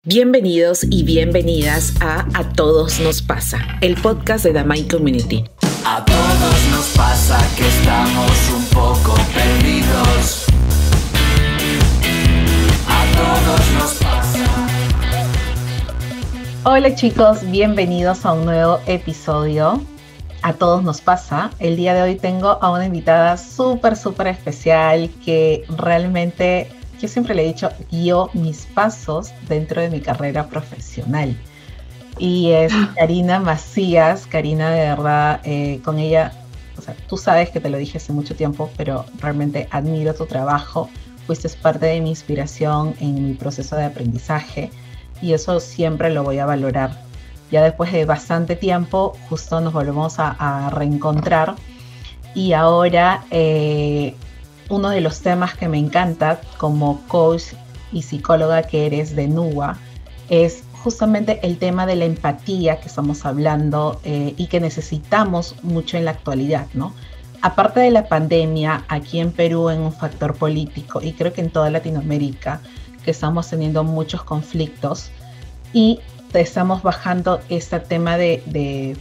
Bienvenidos y bienvenidas a Todos Nos Pasa, el podcast de The Mind Community. A todos nos pasa que estamos un poco perdidos. A todos nos pasa. Hola chicos, bienvenidos a un nuevo episodio. A todos nos pasa. El día de hoy tengo a una invitada súper especial que realmente, yo siempre le he dicho, guió mis pasos dentro de mi carrera profesional. Y es Karina Macías. Karina, de verdad, con ella, o sea, tú sabes que te lo dije hace mucho tiempo, pero realmente admiro tu trabajo. Fuiste parte de mi inspiración en mi proceso de aprendizaje y eso siempre lo voy a valorar. Ya después de bastante tiempo, justo nos volvemos a reencontrar y ahora uno de los temas que me encanta como coach y psicóloga que eres de NUA es justamente el tema de la empatía que estamos hablando y que necesitamos mucho en la actualidad, ¿no? Aparte de la pandemia, aquí en Perú en un factor político y creo que en toda Latinoamérica, que estamos teniendo muchos conflictos y estamos bajando este tema creo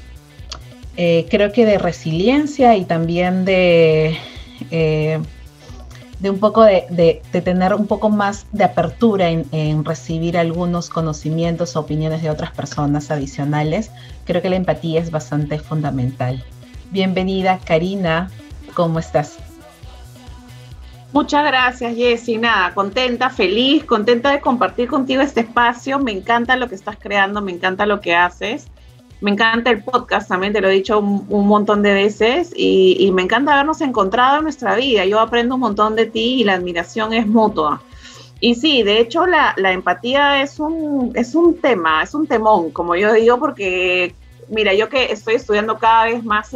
que de resiliencia y también de un poco de tener un poco más de apertura en recibir algunos conocimientos o opiniones de otras personas adicionales. Creo que la empatía es bastante fundamental. Bienvenida, Karina, ¿cómo estás? Muchas gracias, Jessy. Nada, contenta, feliz, contenta de compartir contigo este espacio. Me encanta lo que estás creando, me encanta lo que haces. Me encanta el podcast, también te lo he dicho un montón de veces y me encanta habernos encontrado en nuestra vida. Yo aprendo un montón de ti y la admiración es mutua. Y sí, de hecho la empatía es un tema, es un temón, como yo digo, porque mira, yo que estoy estudiando cada vez más,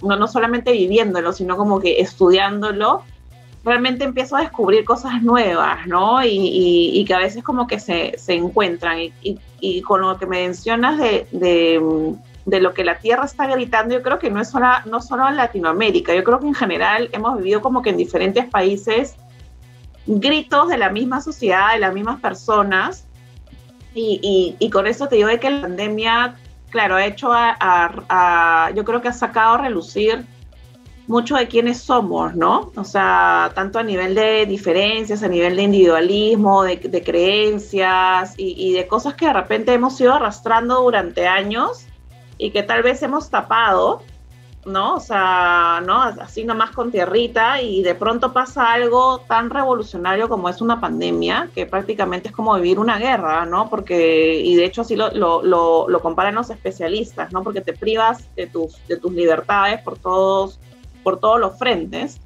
no solamente viviéndolo, sino como que estudiándolo, realmente empiezo a descubrir cosas nuevas, ¿no? Y que a veces como que se encuentran. Y con lo que me mencionas de lo que la Tierra está gritando, yo creo que no solo en Latinoamérica, yo creo que en general hemos vivido como que en diferentes países gritos de la misma sociedad, de las mismas personas. Y con eso te digo de que la pandemia, claro, ha hecho yo creo que ha sacado a relucir mucho de quiénes somos, ¿no? O sea, tanto a nivel de diferencias, a nivel de individualismo, de creencias y de cosas que de repente hemos ido arrastrando durante años y que tal vez hemos tapado, ¿no? O sea, ¿no? Así nomás con tierrita y de pronto pasa algo tan revolucionario como es una pandemia, que prácticamente es como vivir una guerra, ¿no? Porque, y de hecho así lo comparan los especialistas, ¿no? Porque te privas de tus libertades por todos los frentes,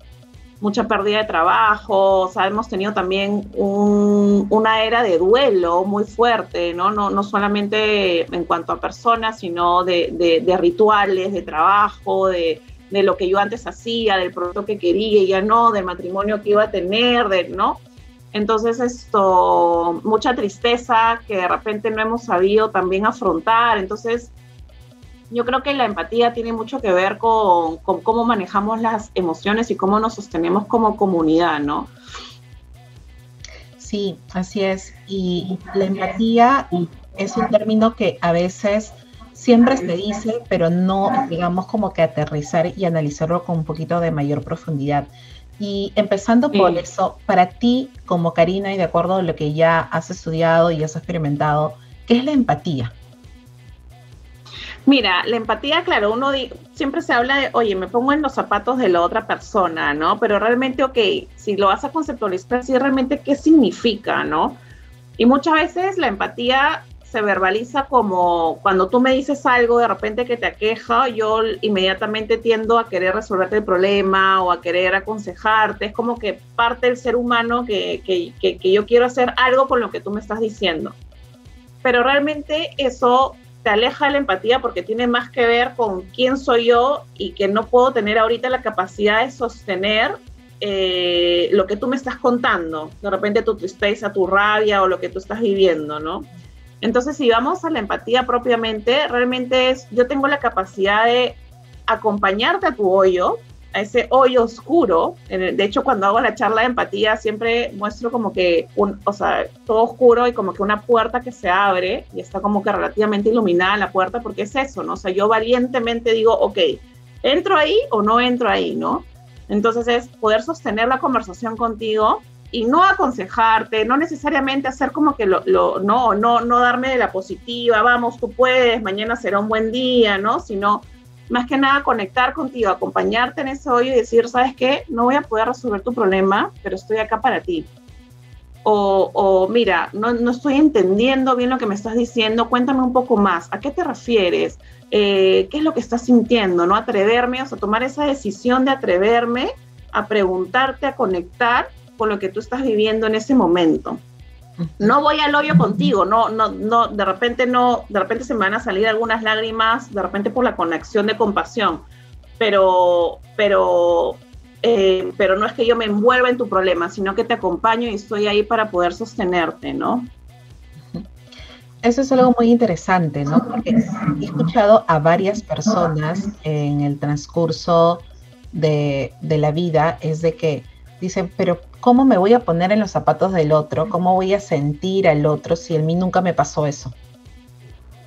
mucha pérdida de trabajo, o sea, hemos tenido también una era de duelo muy fuerte, ¿no? No solamente en cuanto a personas, sino de rituales, de trabajo, de lo que yo antes hacía, del producto que quería y ya no, del matrimonio que iba a tener, ¿no? Entonces mucha tristeza que de repente no hemos sabido también afrontar. Entonces yo creo que la empatía tiene mucho que ver con cómo manejamos las emociones y cómo nos sostenemos como comunidad, ¿no? Sí, así es. Y la empatía es un término que a veces siempre se dice, pero no, digamos, como que aterrizar y analizarlo con un poquito de mayor profundidad. Y empezando por eso, para ti, como Karina, y de acuerdo a lo que ya has estudiado y has experimentado, ¿qué es la empatía? Mira, la empatía, claro, siempre se habla de, oye, me pongo en los zapatos de la otra persona, ¿no? Pero realmente, ok, si lo vas a conceptualizar así, realmente, ¿qué significa, no? Y muchas veces la empatía se verbaliza como cuando tú me dices algo de repente que te aqueja, yo inmediatamente tiendo a querer resolverte el problema o a querer aconsejarte. Es como que parte del ser humano que yo quiero hacer algo con lo que tú me estás diciendo. Pero realmente eso te aleja de la empatía porque tiene más que ver con quién soy yo y que no puedo tener ahorita la capacidad de sostener lo que tú me estás contando, de repente tu tristeza, tu rabia o lo que tú estás viviendo, ¿no? Entonces, si vamos a la empatía propiamente, realmente yo tengo la capacidad de acompañarte a tu hoyo, a ese hoyo oscuro. De hecho, cuando hago la charla de empatía, siempre muestro como que, todo oscuro y como que una puerta que se abre y está como que relativamente iluminada la puerta, porque es eso, ¿no? O sea, yo valientemente digo, ok, ¿entro ahí o no entro ahí, no? Entonces es poder sostener la conversación contigo y no aconsejarte, no necesariamente hacer como que no darme de la positiva, vamos, tú puedes, mañana será un buen día, ¿no? Sino más que nada conectar contigo, acompañarte en ese hoyo y decir, ¿sabes qué? No voy a poder resolver tu problema, pero estoy acá para ti. O mira, no estoy entendiendo bien lo que me estás diciendo, cuéntame un poco más, ¿a qué te refieres? ¿Qué es lo que estás sintiendo? ¿No? Atreverme, o sea, tomar esa decisión de atreverme a preguntarte, a conectar con lo que tú estás viviendo en ese momento. No voy al hoyo contigo, de repente se me van a salir algunas lágrimas, de repente por la conexión de compasión, pero no es que yo me envuelva en tu problema, sino que te acompaño y estoy ahí para poder sostenerte, ¿no? Eso es algo muy interesante, ¿no? Porque he escuchado a varias personas en el transcurso de la vida, es de que dicen, pero ¿cómo me voy a poner en los zapatos del otro? ¿Cómo voy a sentir al otro si a mí nunca me pasó eso?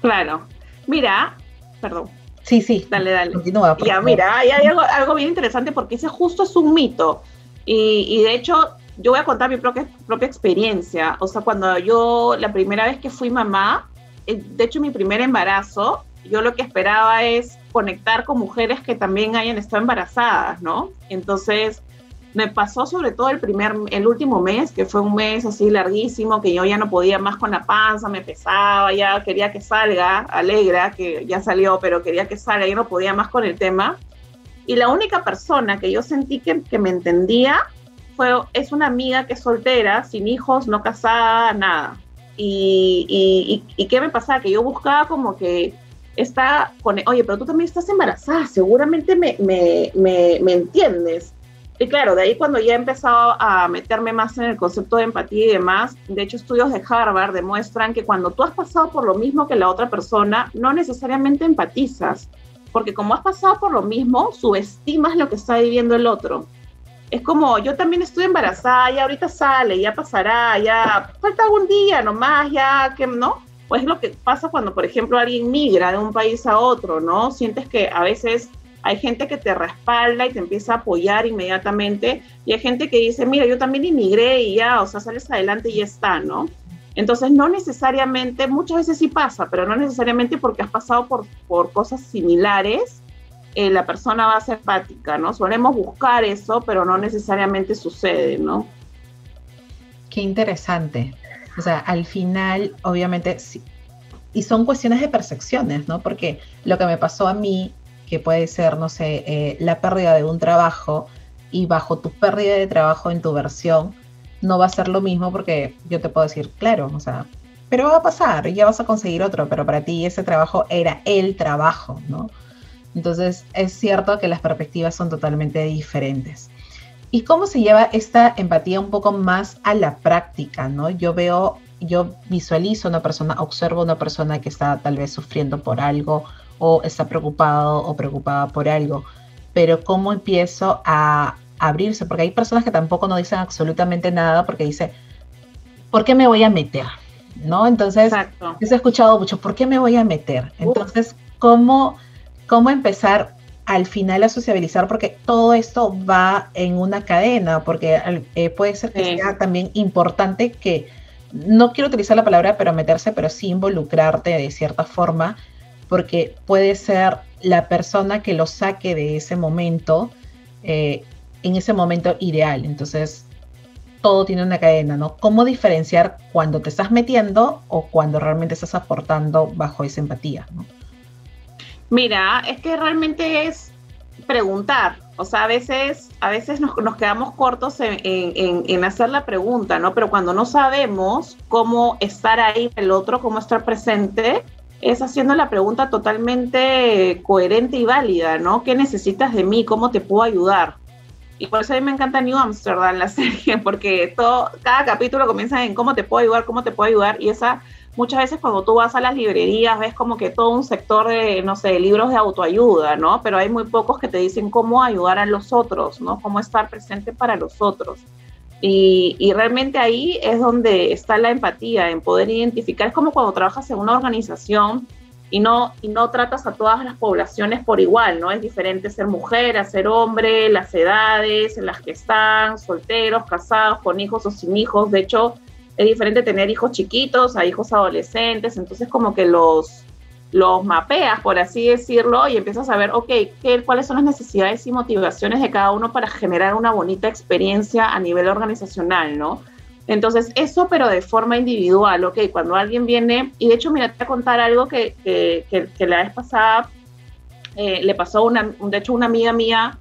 Claro. Mira, perdón. Sí. Dale. Continúa. Ya, mira, hay algo bien interesante porque ese justo es un mito. Y de hecho, yo voy a contar mi propia experiencia. O sea, cuando la primera vez que fui mamá, de hecho, mi primer embarazo, yo lo que esperaba es conectar con mujeres que también hayan estado embarazadas, ¿no? Entonces, me pasó sobre todo el último mes, que fue un mes así larguísimo, que yo ya no podía más con la panza, me pesaba, ya quería que salga, Alegra, que ya salió, pero quería que salga, yo no podía más con el tema. Y la única persona que yo sentí que me entendía es una amiga que es soltera, sin hijos, no casada, nada. ¿Y qué me pasaba? Que yo buscaba como que oye, pero tú también estás embarazada, seguramente me entiendes. Y claro, de ahí cuando ya he empezado a meterme más en el concepto de empatía y demás, de hecho estudios de Harvard demuestran que cuando tú has pasado por lo mismo que la otra persona, no necesariamente empatizas, porque como has pasado por lo mismo, subestimas lo que está viviendo el otro. Es como, yo también estoy embarazada, ya ahorita sale, ya pasará, ya falta algún día nomás, ya que no. Pues es lo que pasa cuando, por ejemplo, alguien migra de un país a otro, ¿no? Sientes que a veces hay gente que te respalda y te empieza a apoyar inmediatamente, y hay gente que dice, mira, yo también inmigré y ya, o sea, sales adelante y ya está, ¿no? Entonces, no necesariamente, muchas veces sí pasa, pero no necesariamente porque has pasado por cosas similares, la persona va a ser empática, ¿no? Solemos buscar eso, pero no necesariamente sucede, ¿no? Qué interesante. O sea, al final, obviamente, sí, y son cuestiones de percepciones, ¿no? Porque lo que me pasó a mí, que puede ser, no sé, la pérdida de un trabajo, y bajo tu pérdida de trabajo en tu versión, no va a ser lo mismo, porque yo te puedo decir, claro, o sea, pero va a pasar, ya vas a conseguir otro, pero para ti ese trabajo era el trabajo, ¿no? Entonces, es cierto que las perspectivas son totalmente diferentes. ¿Y cómo se lleva esta empatía un poco más a la práctica, ¿no? Yo visualizo una persona, observo una persona que está tal vez sufriendo por algo, o está preocupado o preocupada por algo, pero ¿cómo empiezo a abrirse? Porque hay personas que tampoco no dicen absolutamente nada porque dicen, ¿por qué me voy a meter? ¿No? Entonces, Exacto. He escuchado mucho, ¿por qué me voy a meter? Entonces, ¿cómo empezar al final a sociabilizar? Porque todo esto va en una cadena, porque puede ser que sea también importante que, no quiero utilizar la palabra pero meterse, pero sí involucrarte de cierta forma, porque puede ser la persona que lo saque de ese momento, en ese momento ideal. Entonces, todo tiene una cadena, ¿no? ¿Cómo diferenciar cuando te estás metiendo o cuando realmente estás aportando bajo esa empatía, ¿no? Mira, es que realmente es preguntar. O sea, a veces nos quedamos cortos en hacer la pregunta, ¿no? Pero cuando no sabemos cómo estar ahí el otro, cómo estar presente, es haciendo la pregunta totalmente coherente y válida, ¿no? ¿Qué necesitas de mí? ¿Cómo te puedo ayudar? Y por eso a mí me encanta New Amsterdam, la serie, porque cada capítulo comienza en cómo te puedo ayudar, y esa muchas veces cuando tú vas a las librerías ves como que todo un sector de, no sé, libros de autoayuda, ¿no? Pero hay muy pocos que te dicen cómo ayudar a los otros, ¿no? Cómo estar presente para los otros. Y realmente ahí es donde está la empatía, en poder identificar. Es como cuando trabajas en una organización y no tratas a todas las poblaciones por igual, ¿no? Es diferente ser mujer a ser hombre, las edades en las que están, solteros, casados, con hijos o sin hijos. De hecho, es diferente tener hijos chiquitos a hijos adolescentes. Entonces, como que los mapeas, por así decirlo, y empiezas a ver, ok, cuáles son las necesidades y motivaciones de cada uno para generar una bonita experiencia a nivel organizacional, ¿no? Entonces, eso, pero de forma individual, ok, cuando alguien viene, y de hecho, mira, te voy a contar algo que la vez pasada le pasó de hecho, una amiga mía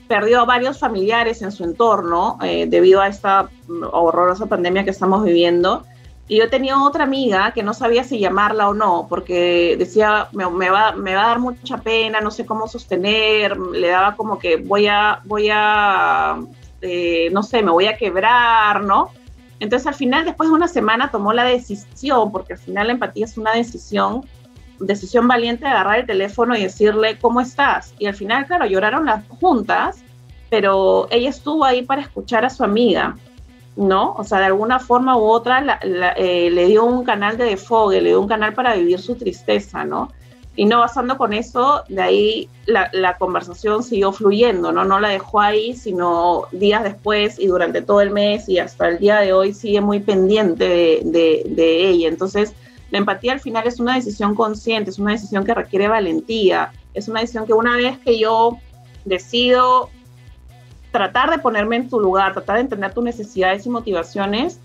perdió a varios familiares en su entorno debido a esta horrorosa pandemia que estamos viviendo. Y yo tenía otra amiga que no sabía si llamarla o no, porque decía, me va a dar mucha pena, no sé cómo sostener, le daba como que voy a no sé, me voy a quebrar, ¿no? Entonces al final, después de una semana, tomó la decisión, porque al final la empatía es una decisión valiente de agarrar el teléfono y decirle, ¿cómo estás? Y al final, claro, lloraron las juntas, pero ella estuvo ahí para escuchar a su amiga, ¿no? O sea, de alguna forma u otra le dio un canal de desfogue, le dio un canal para vivir su tristeza, ¿no? Y no basando con eso, de ahí la conversación siguió fluyendo, ¿no? No la dejó ahí, sino días después y durante todo el mes y hasta el día de hoy sigue muy pendiente de ella. Entonces, la empatía al final es una decisión consciente, es una decisión que requiere valentía, es una decisión que una vez que yo decido tratar de ponerme en tu lugar, tratar de entender tus necesidades y motivaciones,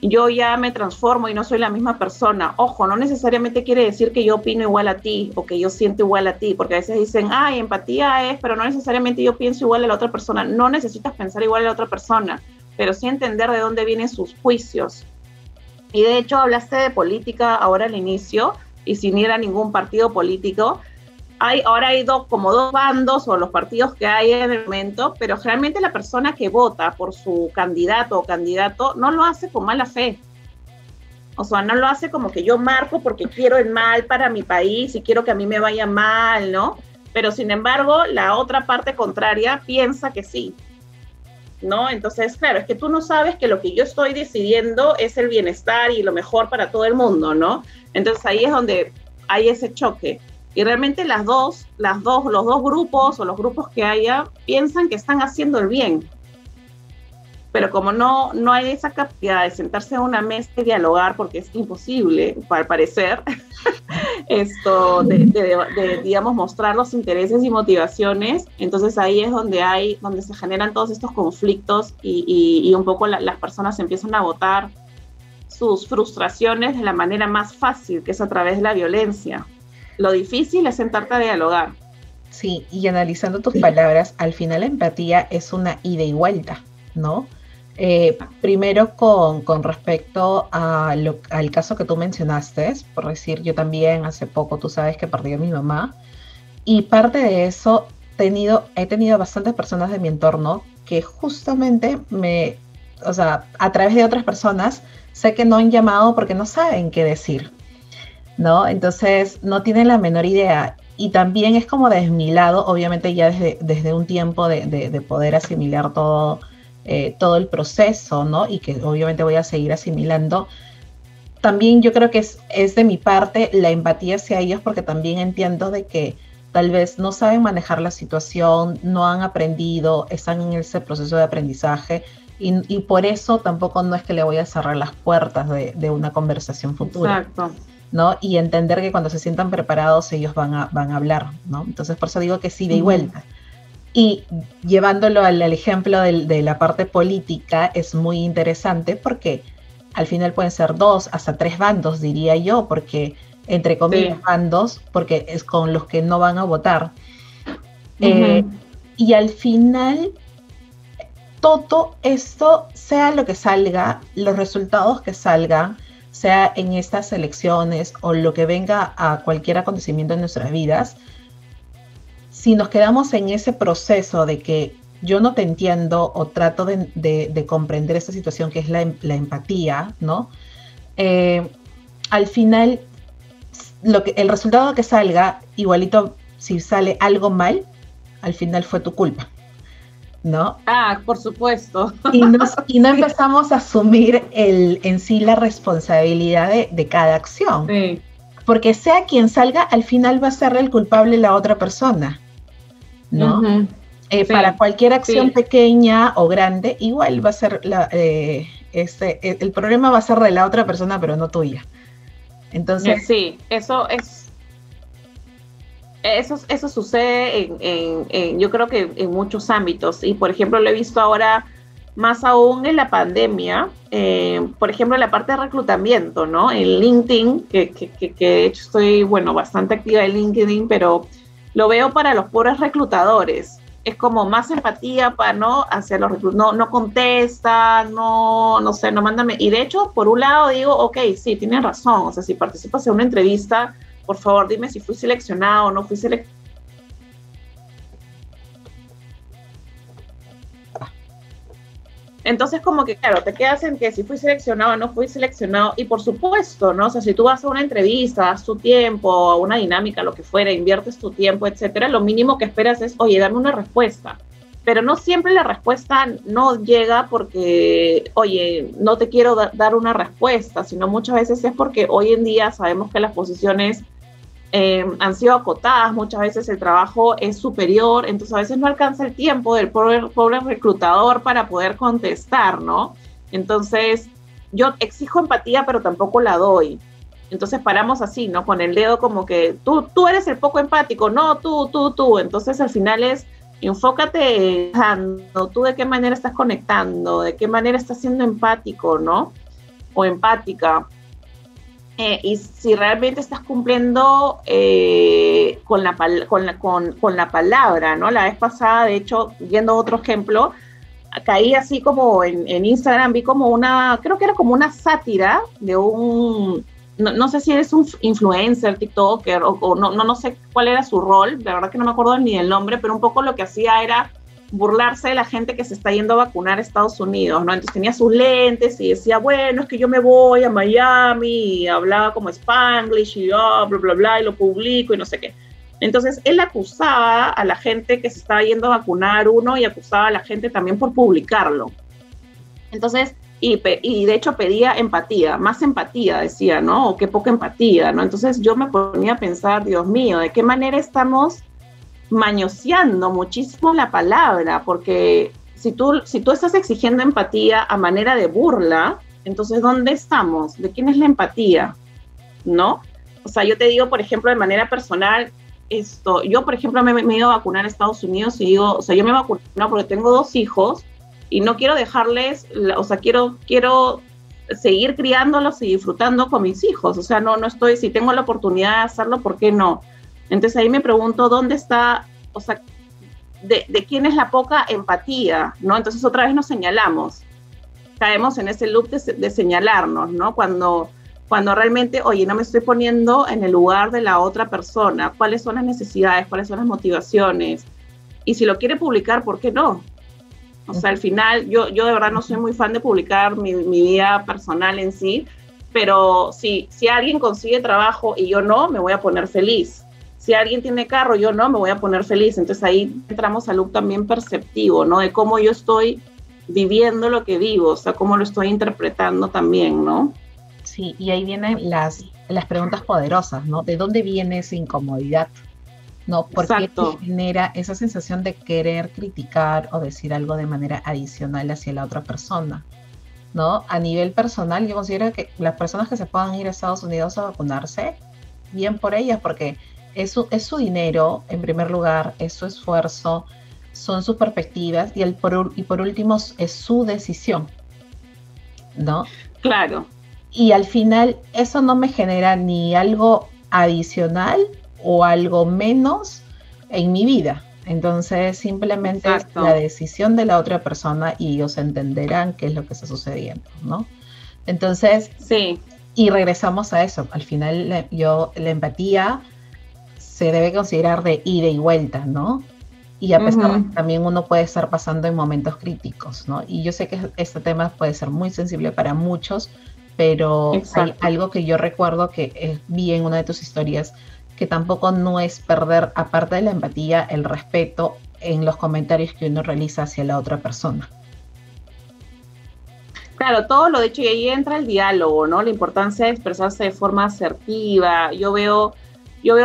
yo ya me transformo y no soy la misma persona. Ojo, no necesariamente quiere decir que yo opino igual a ti o que yo siento igual a ti, porque a veces dicen, ay, empatía es, pero no necesariamente yo pienso igual a la otra persona. No necesitas pensar igual a la otra persona, pero sí entender de dónde vienen sus juicios. Y de hecho hablaste de política ahora al inicio, y sin ir a ningún partido político. Ahora hay como dos bandos o los partidos que hay en el momento, pero generalmente la persona que vota por su candidato o candidato no lo hace con mala fe. O sea, no lo hace como que yo marco porque quiero el mal para mi país y quiero que a mí me vaya mal, ¿no? Pero sin embargo, la otra parte contraria piensa que sí, ¿no? Entonces, claro, es que tú no sabes que lo que yo estoy decidiendo es el bienestar y lo mejor para todo el mundo, ¿no? Entonces ahí es donde hay ese choque. Y realmente los dos grupos o los grupos que haya piensan que están haciendo el bien. Pero como no hay esa capacidad de sentarse a una mesa y dialogar, porque es imposible, al parecer, digamos, mostrar los intereses y motivaciones, entonces ahí es donde se generan todos estos conflictos y un poco las personas empiezan a botar sus frustraciones de la manera más fácil, que es a través de la violencia. Lo difícil es sentarte a dialogar. Sí, y analizando tus palabras, al final la empatía es una ida y vuelta, ¿no? Primero con respecto al caso que tú mencionaste, por decir, yo también hace poco, tú sabes que perdí a mi mamá, y parte de eso he tenido bastantes personas de mi entorno que justamente a través de otras personas, sé que no han llamado porque no saben qué decir, ¿no? Entonces no tienen la menor idea, y también es como desmilado, obviamente ya desde un tiempo de poder asimilar todo el proceso, ¿no? Y que obviamente voy a seguir asimilando. También yo creo que es de mi parte la empatía hacia ellos, porque también entiendo de que tal vez no saben manejar la situación, no han aprendido, están en ese proceso de aprendizaje, y por eso tampoco no es que le voy a cerrar las puertas de una conversación futura. Exacto. ¿No? Y entender que cuando se sientan preparados ellos van a hablar, ¿no? Entonces por eso digo que sí, de vuelta. Y llevándolo al ejemplo de la parte política, es muy interesante porque al final pueden ser 2 hasta 3 bandos, diría yo, porque entre comillas bandos, porque es con los que no van a votar. Y al final, todo esto, sea lo que salga, los resultados que salgan, sea en estas elecciones o lo que venga a cualquier acontecimiento en nuestras vidas, si nos quedamos en ese proceso de que yo no te entiendo o trato de comprender esta situación que es la empatía, ¿no? al final, el resultado que salga, igualito, si sale algo mal, al final fue tu culpa, ¿no? Ah, por supuesto. Y no empezamos a asumir en sí la responsabilidad de cada acción. Sí. Porque sea quien salga, al final va a ser el culpable la otra persona, ¿no? Uh-huh. Sí, para cualquier acción sí. pequeña o grande, igual va a ser el problema va a ser de la otra persona, pero no tuya. Entonces, sí, eso sucede yo creo que en muchos ámbitos, y por ejemplo lo he visto ahora más aún en la pandemia, por ejemplo en la parte de reclutamiento, ¿no? En LinkedIn, que de hecho estoy, bastante activa en LinkedIn, pero lo veo para los pobres reclutadores. Es como más empatía hacia los reclutadores, no contestan, no sé, no mandan. Y de hecho, por un lado digo, ok, sí, tienen razón, o sea, si participas en una entrevista, por favor, dime si fui seleccionado o no fui seleccionado. Entonces, como que, claro, te quedas en que si fui seleccionado o no fui seleccionado, y por supuesto, ¿no? O sea, si tú vas a una entrevista, das tu tiempo, a una dinámica, lo que fuera, inviertes tu tiempo, etcétera, lo mínimo que esperas es, oye, dame una respuesta. Pero no siempre la respuesta no llega porque, oye, no te quiero dar una respuesta, sino muchas veces es porque hoy en día sabemos que las posiciones han sido acotadas, muchas veces el trabajo es superior, entonces a veces no alcanza el tiempo del pobre reclutador para poder contestar, ¿no? Entonces, yo exijo empatía, pero tampoco la doy. Entonces paramos así, ¿no? Con el dedo como que tú eres el poco empático, no, tú. Entonces al final es, enfócate en tú de qué manera estás conectando, de qué manera estás siendo empático, ¿no? O empática. Y si realmente estás cumpliendo con la palabra, ¿no? La vez pasada, de hecho, viendo otro ejemplo, caí así como en Instagram, vi como creo que era como una sátira de no sé si eres un influencer, TikToker, o no sé cuál era su rol, la verdad que no me acuerdo ni del nombre, pero un poco lo que hacía era burlarse de la gente que se está yendo a vacunar a Estados Unidos, ¿no? Entonces tenía sus lentes y decía, bueno, es que yo me voy a Miami, y hablaba como Spanglish y bla, bla, bla, y lo publico y no sé qué. Entonces él acusaba a la gente que se estaba yendo a vacunar y acusaba a la gente también por publicarlo. Entonces, y de hecho pedía empatía, más empatía decía, ¿no? O qué poca empatía, ¿no? Entonces yo me ponía a pensar, Dios mío, ¿de qué manera estamos mañoseando muchísimo la palabra? Porque si tú estás exigiendo empatía a manera de burla, entonces ¿dónde estamos? ¿De quién es la empatía? ¿No? O sea, yo te digo, por ejemplo, de manera personal, yo, por ejemplo, me he ido a vacunar a Estados Unidos y digo, o sea, yo me vacuno porque tengo 2 hijos y no quiero dejarles, o sea, quiero seguir criándolos y disfrutando con mis hijos. O sea, no estoy, si tengo la oportunidad de hacerlo, ¿por qué no? Entonces ahí me pregunto, ¿dónde está, o sea, de quién es la poca empatía, ¿no? Entonces otra vez nos señalamos, caemos en ese loop de señalarnos, ¿no? Cuando realmente, oye, no me estoy poniendo en el lugar de la otra persona, cuáles son las necesidades, cuáles son las motivaciones, y si lo quiere publicar, ¿por qué no? O sea, al final, yo de verdad no soy muy fan de publicar mi vida personal en sí, pero si alguien consigue trabajo y yo no, me voy a poner feliz. Si alguien tiene carro, yo no, me voy a poner feliz. Entonces ahí entramos al loop también perceptivo, ¿no? De cómo yo estoy viviendo lo que vivo, o sea, cómo lo estoy interpretando también, ¿no? Sí, y ahí vienen las preguntas poderosas, ¿no? ¿De dónde viene esa incomodidad? ¿No? ¿Por qué te genera esa sensación de querer criticar o decir algo de manera adicional hacia la otra persona? ¿No? A nivel personal, yo considero que las personas que se puedan ir a Estados Unidos a vacunarse, bien por ellas, porque es su dinero, en primer lugar, es su esfuerzo, son sus perspectivas y por último es su decisión, ¿no? Claro. Y al final eso no me genera ni algo adicional o algo menos en mi vida. Entonces simplemente Exacto. Es la decisión de la otra persona y ellos entenderán qué es lo que está sucediendo, ¿no? Entonces, sí. Y regresamos a eso. Al final la empatía se debe considerar de ida y vuelta, ¿no? Y a pesar de que también uno puede estar pasando en momentos críticos, ¿no? Y yo sé que este tema puede ser muy sensible para muchos, pero Exacto. hay algo que yo recuerdo que vi en una de tus historias, que tampoco no es perder, aparte de la empatía, el respeto en los comentarios que uno realiza hacia la otra persona. Claro, todo lo dicho, y ahí entra el diálogo, ¿no? La importancia de expresarse de forma asertiva. Yo veo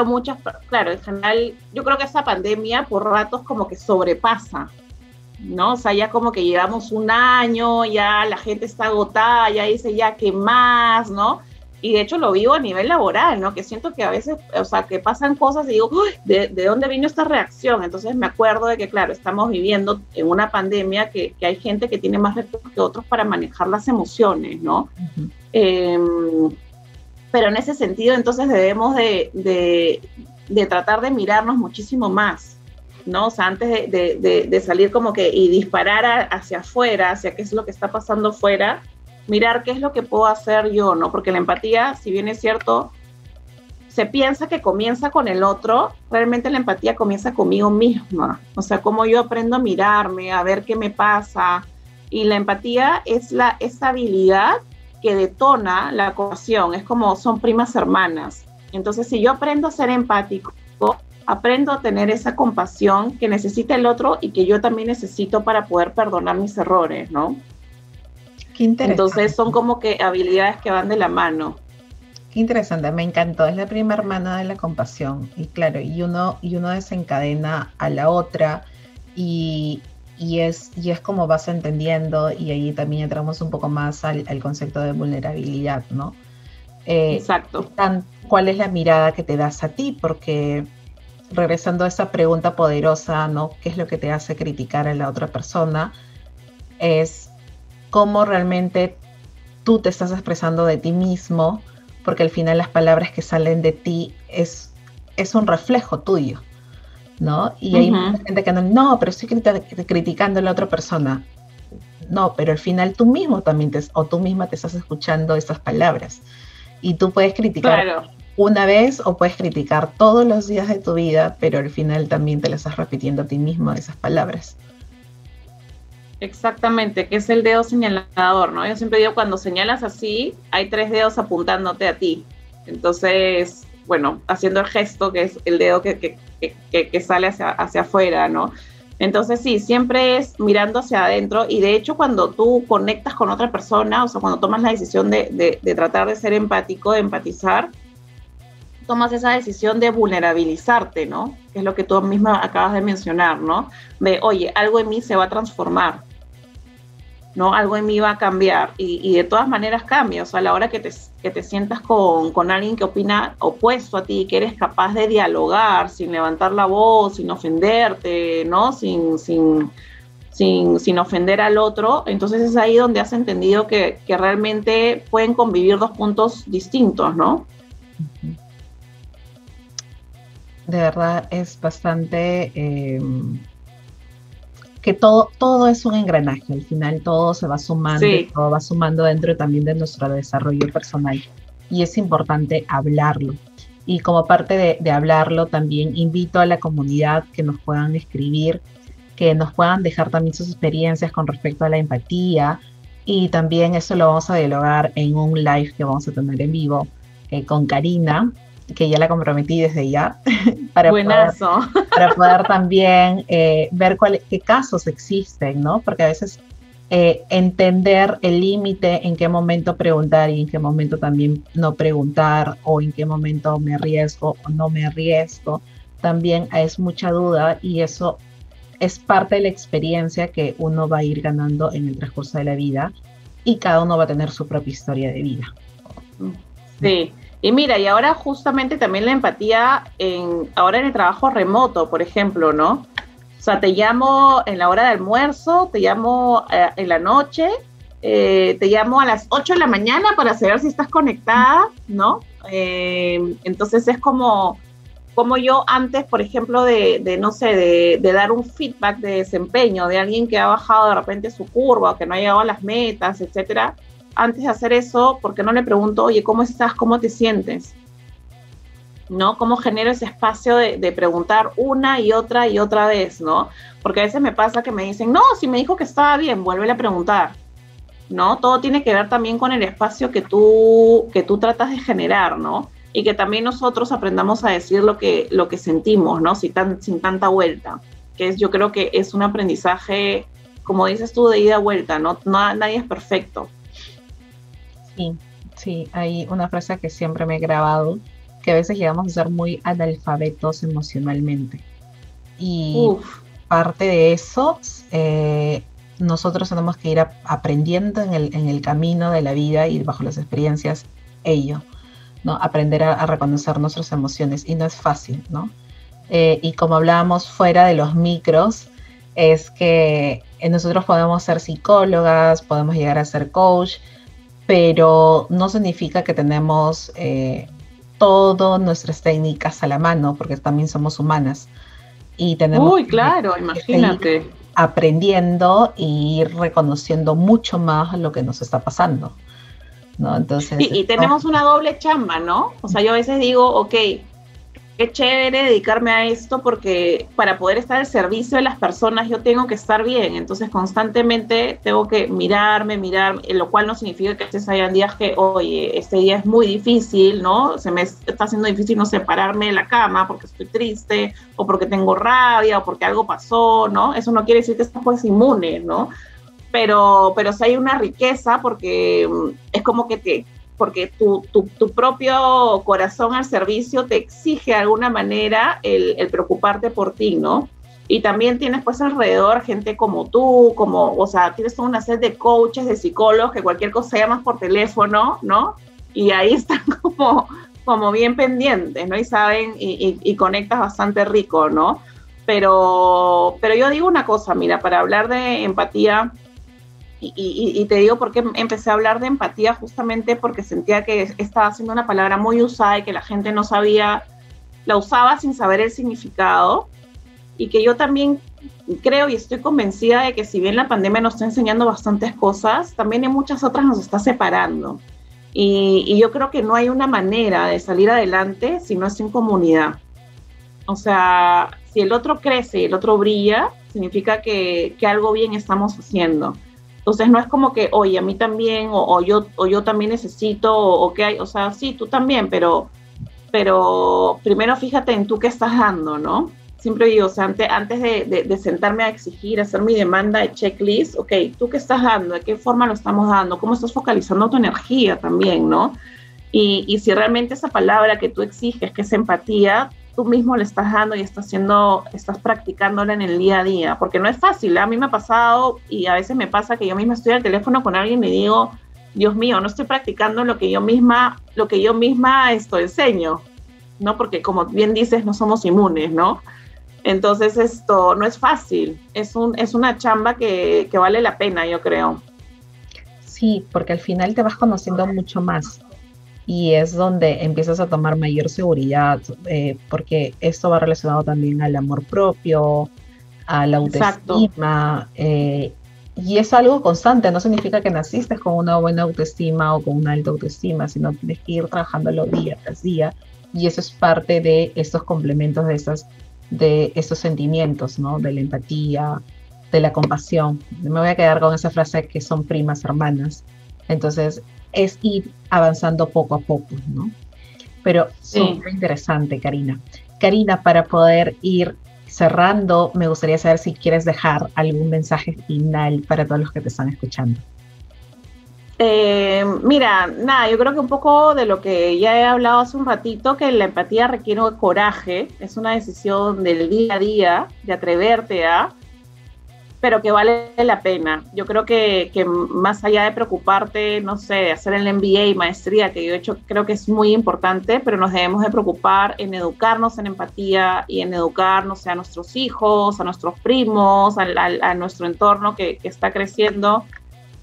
muchas, claro, en general, yo creo que esta pandemia por ratos como que sobrepasa, ¿no? O sea, ya como que llevamos un año, ya la gente está agotada, ya dice ya qué más, ¿no? Y de hecho lo vivo a nivel laboral, ¿no? Que siento que a veces, o sea, que pasan cosas y digo, uy, ¿de dónde vino esta reacción? Entonces me acuerdo de que, claro, estamos viviendo en una pandemia que hay gente que tiene más recursos que otros para manejar las emociones, ¿no? Pero en ese sentido, entonces debemos de tratar de mirarnos muchísimo más, ¿no? O sea, antes de salir como que y disparar hacia afuera, hacia qué es lo que está pasando afuera, mirar qué es lo que puedo hacer yo, ¿no? Porque la empatía, si bien es cierto, se piensa que comienza con el otro, realmente la empatía comienza conmigo misma. O sea, cómo yo aprendo a mirarme, a ver qué me pasa. Y la empatía es esa habilidad que detona la compasión. Es como son primas hermanas. Entonces, si yo aprendo a ser empático, aprendo a tener esa compasión que necesita el otro y que yo también necesito para poder perdonar mis errores, ¿no? Qué interesante. Entonces son como que habilidades que van de la mano. Qué interesante, me encantó, es la prima hermana de la compasión. Y claro, y uno desencadena a la otra y es como vas entendiendo, y ahí también entramos un poco más al concepto de vulnerabilidad, ¿no? Exacto. ¿Cuál es la mirada que te das a ti? Porque regresando a esa pregunta poderosa, ¿no? ¿Qué es lo que te hace criticar a la otra persona? Es cómo realmente tú te estás expresando de ti mismo, porque al final las palabras que salen de ti es un reflejo tuyo, ¿no? Y hay mucha gente que no, pero estoy criticando a la otra persona. No, pero al final tú mismo también tú misma te estás escuchando esas palabras. Y tú puedes criticar una vez o puedes criticar todos los días de tu vida, pero al final también te las estás repitiendo a ti mismo esas palabras. Exactamente, que es el dedo señalador, ¿no? Yo siempre digo, cuando señalas así, hay 3 dedos apuntándote a ti. Entonces, bueno, haciendo el gesto, que es el dedo que sale hacia afuera, ¿no? Entonces, sí, siempre es mirando hacia adentro, y de hecho, cuando tú conectas con otra persona, o sea, cuando tomas la decisión de tratar de ser empático, de empatizar, tomas esa decisión de vulnerabilizarte, ¿no? Que es lo que tú misma acabas de mencionar, ¿no? De, oye, algo en mí se va a transformar, ¿no? Algo en mí va a cambiar, y de todas maneras cambia. O sea, a la hora que te sientas con alguien que opina opuesto a ti, que eres capaz de dialogar sin levantar la voz, sin ofenderte, ¿no? Sin ofender al otro, entonces es ahí donde has entendido que realmente pueden convivir 2 puntos distintos, ¿no? De verdad es bastante... que todo es un engranaje, al final todo se va sumando, sí. Todo va sumando dentro también de nuestro desarrollo personal, y es importante hablarlo. Y como parte de hablarlo, también invito a la comunidad que nos puedan escribir, que nos puedan dejar también sus experiencias con respecto a la empatía, y también eso lo vamos a dialogar en un live que vamos a tener en vivo con Karina, que ya la comprometí desde ya, para poder también ver qué casos existen, ¿no? Porque a veces entender el límite, en qué momento preguntar y en qué momento también no preguntar, o en qué momento me arriesgo o no me arriesgo, también es mucha duda, y eso es parte de la experiencia que uno va a ir ganando en el transcurso de la vida, y cada uno va a tener su propia historia de vida. Sí. Y mira, y ahora justamente también la empatía ahora en el trabajo remoto, por ejemplo, ¿no? O sea, te llamo en la hora de almuerzo, te llamo en la noche, te llamo a las 8 de la mañana para saber si estás conectada, ¿no? Entonces es como yo antes, por ejemplo, de dar un feedback de desempeño de alguien que ha bajado de repente su curva, o que no ha llegado a las metas, etcétera. Antes de hacer eso, ¿por qué no le pregunto, oye, ¿cómo estás? ¿Cómo te sientes? ¿No? ¿Cómo genero ese espacio de preguntar una y otra vez, ¿no? Porque a veces me pasa que me dicen, no, si me dijo que estaba bien, vuélvele a preguntar, ¿no? Todo tiene que ver también con el espacio que tú tratas de generar, ¿no? Y que también nosotros aprendamos a decir lo que sentimos, ¿no? Sin tanta vuelta, que yo creo que es un aprendizaje, como dices tú, de ida y vuelta, ¿no? Nadie es perfecto. Sí, hay una frase que siempre me he grabado, que a veces llegamos a ser muy analfabetos emocionalmente. Y parte de eso, nosotros tenemos que ir aprendiendo en el camino de la vida y bajo las experiencias ello, ¿no? Aprender a reconocer nuestras emociones, y no es fácil, ¿no? Y como hablábamos fuera de los micros, es que nosotros podemos ser psicólogas, podemos llegar a ser coach, pero no significa que tenemos todas nuestras técnicas a la mano, porque también somos humanas y tenemos claro, imagínate, que aprendiendo y reconociendo mucho más lo que nos está pasando, ¿no? Entonces, y tenemos una doble chamba, ¿no? O sea, yo a veces digo, ok, qué chévere dedicarme a esto, porque para poder estar al servicio de las personas yo tengo que estar bien, entonces constantemente tengo que mirarme, lo cual no significa que hayan días que, oye, este día es muy difícil, ¿no? Se me está haciendo difícil no separarme de la cama porque estoy triste, o porque tengo rabia, o porque algo pasó, ¿no? Eso no quiere decir que estás pues inmune, ¿no? Pero sí hay una riqueza, porque es como que porque tu propio corazón al servicio te exige de alguna manera el preocuparte por ti, ¿no? Y también tienes pues alrededor gente como tú, o sea, tienes toda una serie de coaches, de psicólogos, que cualquier cosa llamas por teléfono, ¿no? Y ahí están como bien pendientes, ¿no? Y saben, y conectas bastante rico, ¿no? Pero yo digo una cosa, mira, para hablar de empatía, y te digo por qué empecé a hablar de empatía, justamente porque sentía que estaba siendo una palabra muy usada y que la gente no sabía, la usaba sin saber el significado, y que yo también creo y estoy convencida de que si bien la pandemia nos está enseñando bastantes cosas, también en muchas otras nos está separando, y yo creo que no hay una manera de salir adelante si no es en comunidad. O sea, si el otro crece y el otro brilla, significa que algo bien estamos haciendo. Entonces no es como que, oye, a mí también, o yo también necesito, o que hay, o sea, sí, tú también, pero primero fíjate en tú qué estás dando, ¿no? Siempre digo, o sea, antes de sentarme a exigir, hacer mi demanda de checklist, ok, tú qué estás dando, de qué forma lo estamos dando, cómo estás focalizando tu energía también, ¿no? Y si realmente esa palabra que tú exiges, que es empatía, tú mismo le estás dando y estás practicándola en el día a día, porque no es fácil, ¿eh? A mí me ha pasado, y a veces me pasa que yo misma estoy al teléfono con alguien y digo, Dios mío, no estoy practicando lo que yo misma enseño, ¿no? Porque como bien dices, no somos inmunes, ¿no? Entonces esto no es fácil, es una chamba que vale la pena, yo creo. Sí, porque al final te vas conociendo mucho más. Y es donde empiezas a tomar mayor seguridad, porque esto va relacionado también al amor propio, a la autoestima, y es algo constante. No significa que naciste con una buena autoestima o con una alta autoestima, sino tienes que ir trabajándolo día tras día, y eso es parte de estos complementos de estos sentimientos, ¿no? De la empatía, de la compasión. Me voy a quedar con esa frase que son primas hermanas. Entonces, es ir avanzando poco a poco, ¿no? Pero súper interesante, Karina. Karina, para poder ir cerrando, me gustaría saber si quieres dejar algún mensaje final para todos los que te están escuchando. Mira, nada, yo creo que un poco de lo que ya he hablado hace un ratito, que la empatía requiere coraje, es una decisión del día a día, de atreverte pero que vale la pena. Yo creo que más allá de preocuparte, no sé, hacer el MBA, maestría, que yo he hecho, creo que es muy importante, pero nos debemos de preocupar en educarnos en empatía y en educarnos a nuestros hijos, a nuestros primos, a nuestro entorno que está creciendo,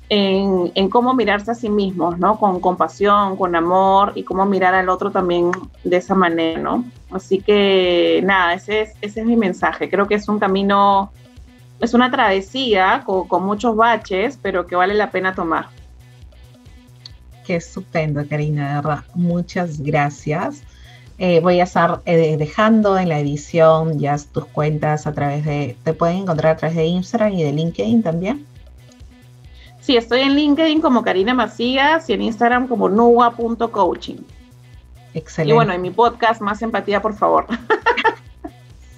en cómo mirarse a sí mismos, ¿no? Con compasión, con amor, y cómo mirar al otro también de esa manera, ¿no? Así que nada, ese es mi mensaje. Creo que es un camino, es una travesía con muchos baches, pero que vale la pena tomar. Qué estupendo, Karina, de verdad. Muchas gracias. Voy a estar dejando en la edición ya tus cuentas te pueden encontrar a través de Instagram y de LinkedIn también. Sí, estoy en LinkedIn como Karina Macías y en Instagram como nuwa.coaching. Excelente. Y bueno, en mi podcast, Más Empatía, por favor.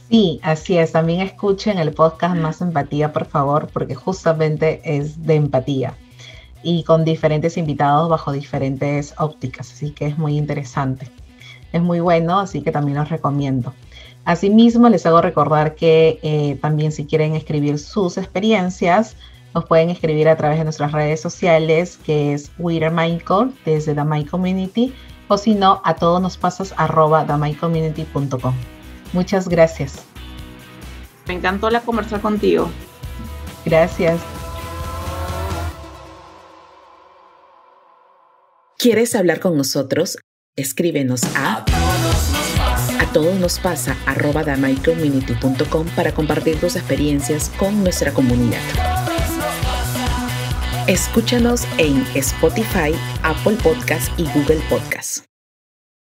Sí, así es. También escuchen el podcast Más Empatía, por favor, porque justamente es de empatía y con diferentes invitados bajo diferentes ópticas, así que es muy interesante. Es muy bueno, así que también los recomiendo. Asimismo, les hago recordar que también si quieren escribir sus experiencias, nos pueden escribir a través de nuestras redes sociales, que es WitherMindCall desde The Mind Community, o si no, a todonospasas@themindcommunity.com. Muchas gracias. Me encantó conversar contigo. Gracias. ¿Quieres hablar con nosotros? Escríbenos a atodonospasa@themindcommunity.com para compartir tus experiencias con nuestra comunidad. Escúchanos en Spotify, Apple Podcasts y Google Podcasts.